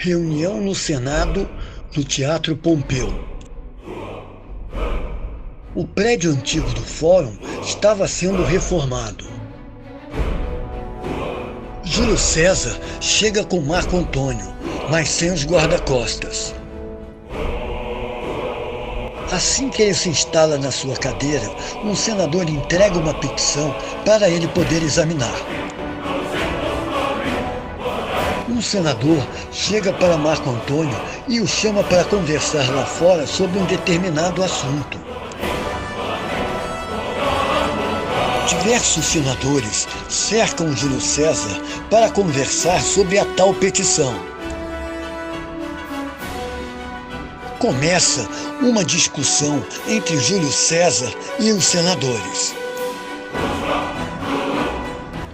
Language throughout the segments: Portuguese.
Reunião no Senado, no Teatro Pompeu. O prédio antigo do Fórum estava sendo reformado. Júlio César chega com Marco Antônio, mas sem os guarda-costas. Assim que ele se instala na sua cadeira, um senador entrega uma petição para ele poder examinar. Um senador chega para Marco Antônio e o chama para conversar lá fora sobre um determinado assunto. Diversos senadores cercam Júlio César para conversar sobre a tal petição. Começa uma discussão entre Júlio César e os senadores.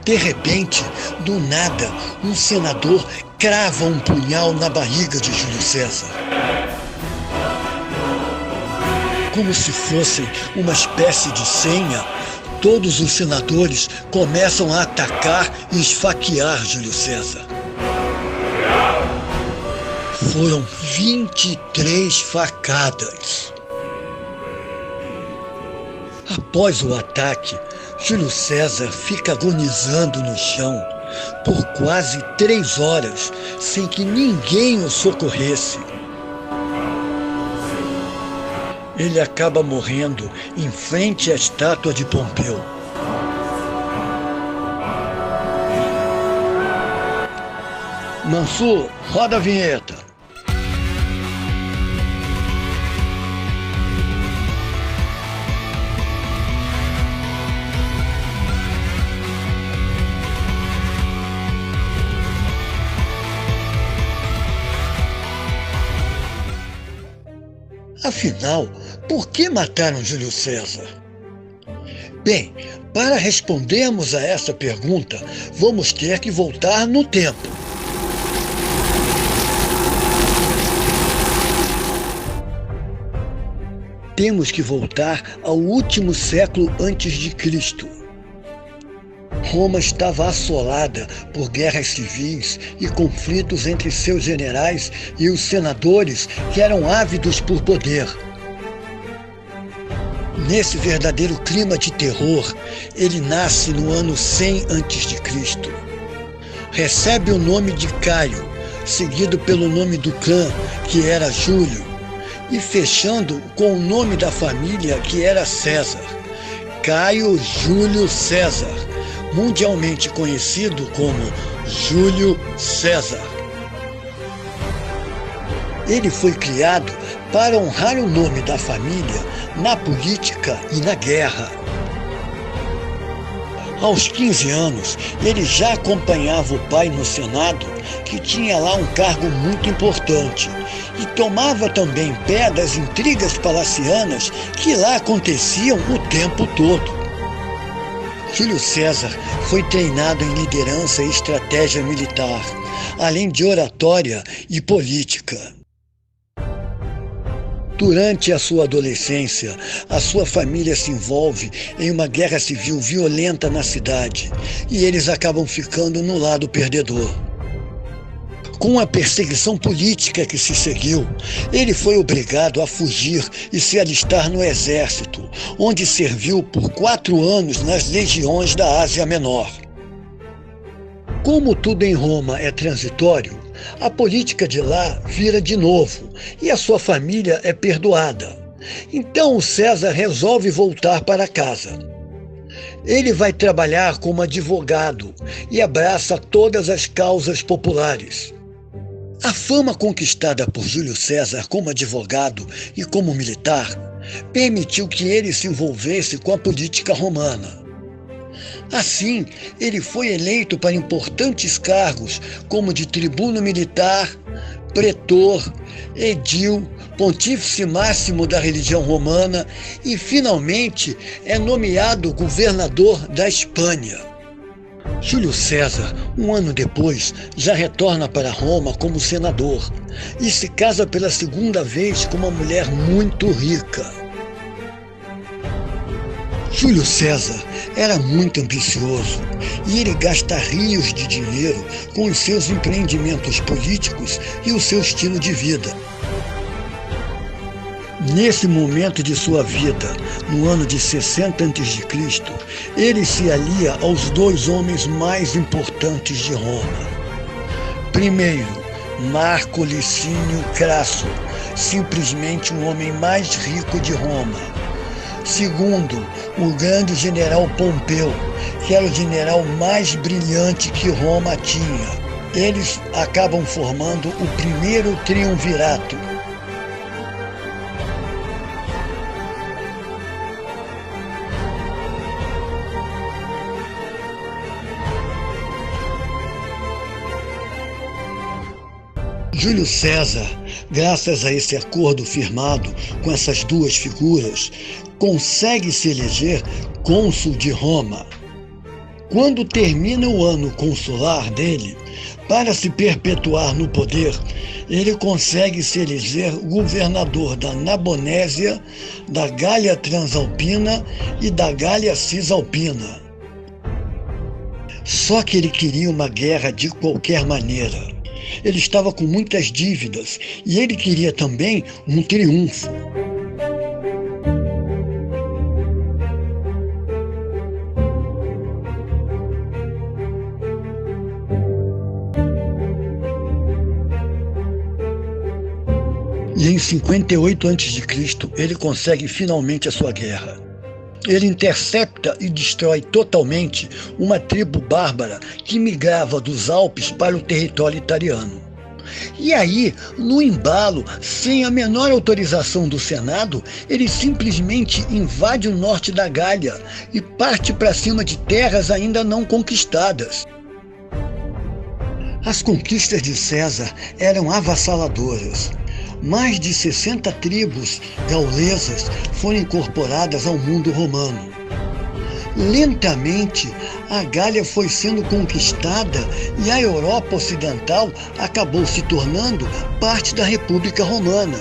De repente, do nada, um senador crava um punhal na barriga de Júlio César. Como se fosse uma espécie de senha, todos os senadores começam a atacar e esfaquear Júlio César. Foram 23 facadas. Após o ataque, Júlio César fica agonizando no chão por quase 3 horas, sem que ninguém o socorresse. Ele acaba morrendo em frente à estátua de Pompeu. Mansur, roda a vinheta. Afinal, por que mataram Júlio César? Bem, para respondermos a essa pergunta, vamos ter que voltar no tempo. Temos que voltar ao último século antes de Cristo. Roma estava assolada por guerras civis e conflitos entre seus generais e os senadores que eram ávidos por poder. Nesse verdadeiro clima de terror, ele nasce no ano 100 a.C. Recebe o nome de Caio, seguido pelo nome do clã, que era Júlio, e fechando com o nome da família, que era César. Caio Júlio César, mundialmente conhecido como Júlio César. Ele foi criado para honrar o nome da família na política e na guerra. Aos 15 anos, ele já acompanhava o pai no Senado, que tinha lá um cargo muito importante, e tomava também pé das intrigas palacianas que lá aconteciam o tempo todo. Júlio César foi treinado em liderança e estratégia militar, além de oratória e política. Durante a sua adolescência, a sua família se envolve em uma guerra civil violenta na cidade e eles acabam ficando no lado perdedor. Com a perseguição política que se seguiu, ele foi obrigado a fugir e se alistar no exército, onde serviu por 4 anos nas legiões da Ásia Menor. Como tudo em Roma é transitório, a política de lá vira de novo e a sua família é perdoada. Então o César resolve voltar para casa. Ele vai trabalhar como advogado e abraça todas as causas populares. A fama conquistada por Júlio César como advogado e como militar permitiu que ele se envolvesse com a política romana. Assim, ele foi eleito para importantes cargos como de tribuno militar, pretor, edil, pontífice máximo da religião romana e, finalmente, é nomeado governador da Espanha. Júlio César, um ano depois, já retorna para Roma como senador e se casa pela segunda vez com uma mulher muito rica. Júlio César era muito ambicioso e ele gasta rios de dinheiro com os seus empreendimentos políticos e o seu estilo de vida. Nesse momento de sua vida, no ano de 60 a.C., ele se alia aos dois homens mais importantes de Roma. Primeiro, Marco Licínio Crasso, simplesmente o homem mais rico de Roma. Segundo, o grande general Pompeu, que era o general mais brilhante que Roma tinha. Eles acabam formando o primeiro triunvirato. Júlio César, graças a esse acordo firmado com essas duas figuras, consegue se eleger cônsul de Roma. Quando termina o ano consular dele, para se perpetuar no poder, ele consegue se eleger governador da Nabonésia, da Gália Transalpina e da Gália Cisalpina. Só que ele queria uma guerra de qualquer maneira. Ele estava com muitas dívidas e ele queria também um triunfo. E em 58 a.C., ele consegue finalmente a sua guerra. Ele intercepta e destrói totalmente uma tribo bárbara que migrava dos Alpes para o território italiano. E aí, no embalo, sem a menor autorização do Senado, ele simplesmente invade o norte da Gália e parte para cima de terras ainda não conquistadas. As conquistas de César eram avassaladoras. Mais de 60 tribos gaulesas foram incorporadas ao mundo romano. Lentamente, a Gália foi sendo conquistada e a Europa Ocidental acabou se tornando parte da República Romana.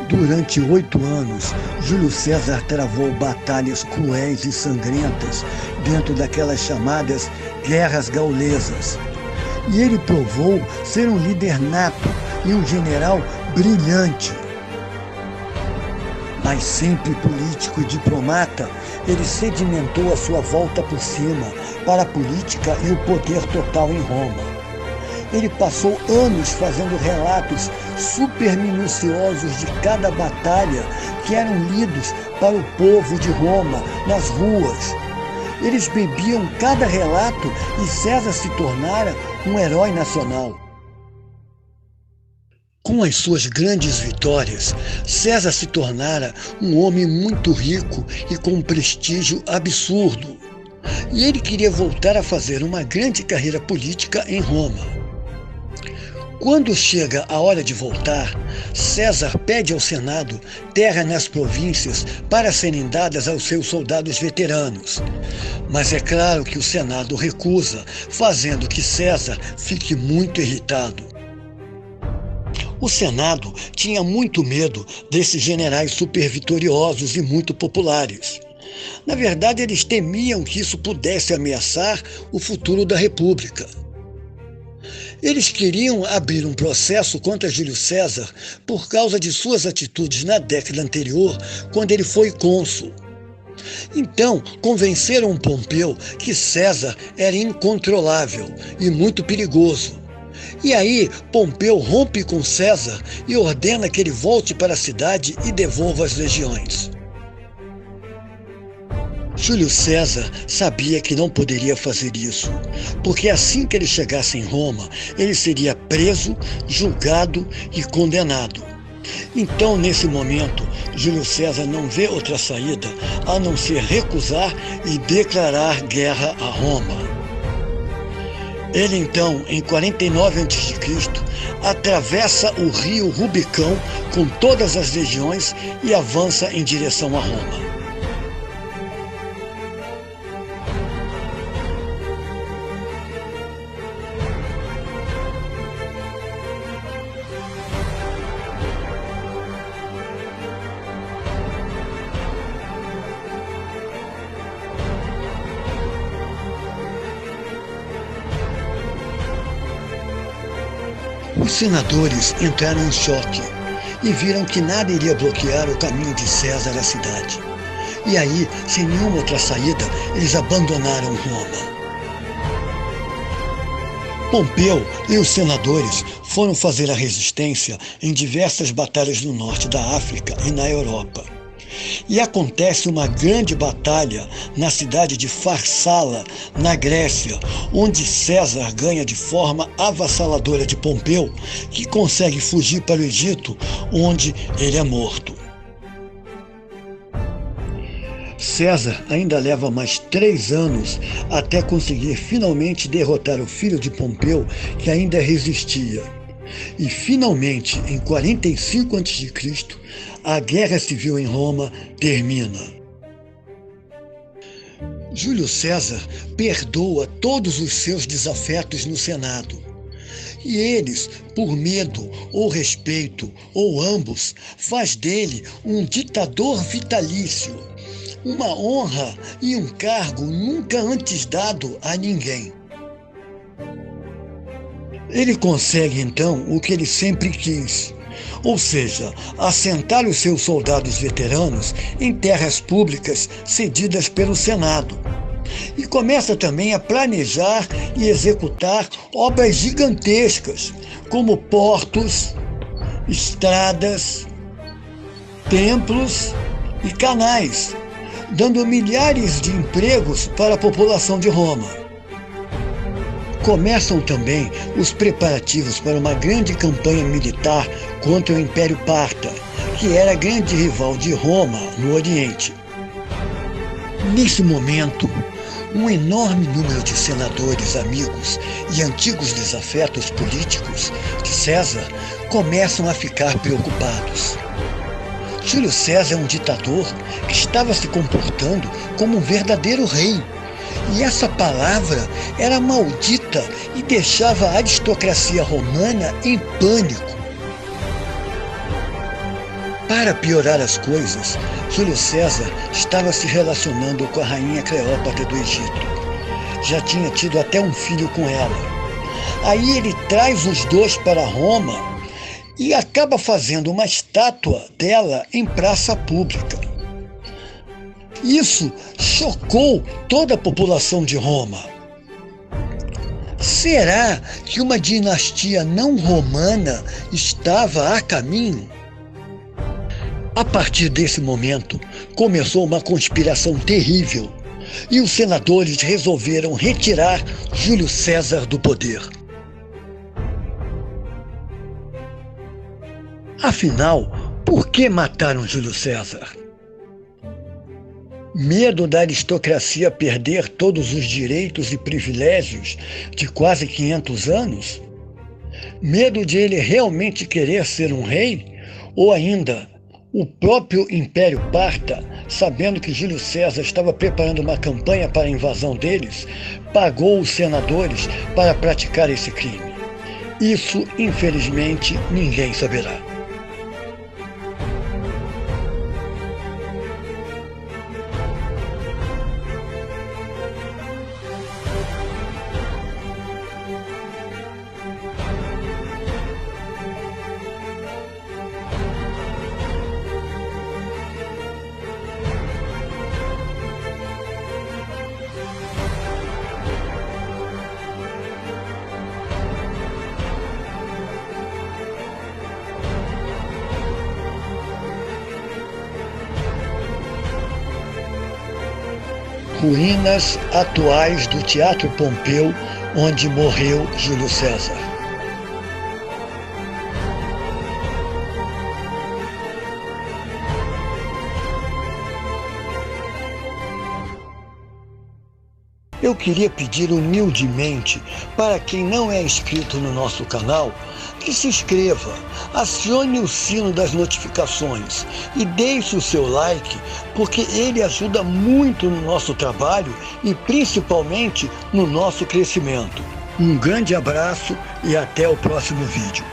Durante 8 anos, Júlio César travou batalhas cruéis e sangrentas dentro daquelas chamadas Guerras Gaulesas. E ele provou ser um líder nato e um general brilhante. Mas sempre político e diplomata, ele sedimentou a sua volta por cima para a política e o poder total em Roma. Ele passou anos fazendo relatos super minuciosos de cada batalha que eram lidos para o povo de Roma nas ruas. Eles bebiam cada relato e César se tornara um herói nacional. Com as suas grandes vitórias, César se tornara um homem muito rico e com um prestígio absurdo. E ele queria voltar a fazer uma grande carreira política em Roma. Quando chega a hora de voltar, César pede ao Senado terra nas províncias para serem dadas aos seus soldados veteranos. Mas é claro que o Senado recusa, fazendo que César fique muito irritado. O Senado tinha muito medo desses generais supervitoriosos e muito populares. Na verdade, eles temiam que isso pudesse ameaçar o futuro da República. Eles queriam abrir um processo contra Júlio César por causa de suas atitudes na década anterior, quando ele foi cônsul. Então, convenceram Pompeu que César era incontrolável e muito perigoso. E aí, Pompeu rompe com César e ordena que ele volte para a cidade e devolva as legiões. Júlio César sabia que não poderia fazer isso, porque assim que ele chegasse em Roma, ele seria preso, julgado e condenado. Então, nesse momento, Júlio César não vê outra saída a não ser recusar e declarar guerra a Roma. Ele então, em 49 a.C., atravessa o rio Rubicão com todas as legiões e avança em direção a Roma. Os senadores entraram em choque e viram que nada iria bloquear o caminho de César à cidade. E aí, sem nenhuma outra saída, eles abandonaram Roma. Pompeu e os senadores foram fazer a resistência em diversas batalhas no norte da África e na Europa. E acontece uma grande batalha na cidade de Farsala, na Grécia, onde César ganha de forma avassaladora de Pompeu, que consegue fugir para o Egito, onde ele é morto. César ainda leva mais 3 anos até conseguir finalmente derrotar o filho de Pompeu, que ainda resistia. E finalmente, em 45 a.C., a guerra civil em Roma termina. Júlio César perdoa todos os seus desafetos no Senado. E eles, por medo ou respeito, ou ambos, faz dele um ditador vitalício, uma honra e um cargo nunca antes dado a ninguém. Ele consegue, então, o que ele sempre quis, ou seja, assentar os seus soldados veteranos em terras públicas cedidas pelo Senado. E começa também a planejar e executar obras gigantescas, como portos, estradas, templos e canais, dando milhares de empregos para a população de Roma. Começam também os preparativos para uma grande campanha militar contra o Império Parta, que era grande rival de Roma no Oriente. Nesse momento, um enorme número de senadores, amigos e antigos desafetos políticos de César começam a ficar preocupados. Júlio César é um ditador que estava se comportando como um verdadeiro rei. E essa palavra era maldita e deixava a aristocracia romana em pânico. Para piorar as coisas, Júlio César estava se relacionando com a rainha Cleópatra do Egito. Já tinha tido até um filho com ela. Aí ele traz os dois para Roma e acaba fazendo uma estátua dela em praça pública. Isso chocou toda a população de Roma. Será que uma dinastia não romana estava a caminho? A partir desse momento, começou uma conspiração terrível e os senadores resolveram retirar Júlio César do poder. Afinal, por que mataram Júlio César? Medo da aristocracia perder todos os direitos e privilégios de quase 500 anos? Medo de ele realmente querer ser um rei? Ou ainda, o próprio Império Parta, sabendo que Júlio César estava preparando uma campanha para a invasão deles, pagou os senadores para praticar esse crime? Isso, infelizmente, ninguém saberá. Ruínas atuais do Teatro Pompeu, onde morreu Júlio César. Eu queria pedir humildemente para quem não é inscrito no nosso canal, que se inscreva, acione o sino das notificações e deixe o seu like, porque ele ajuda muito no nosso trabalho e principalmente no nosso crescimento. Um grande abraço e até o próximo vídeo.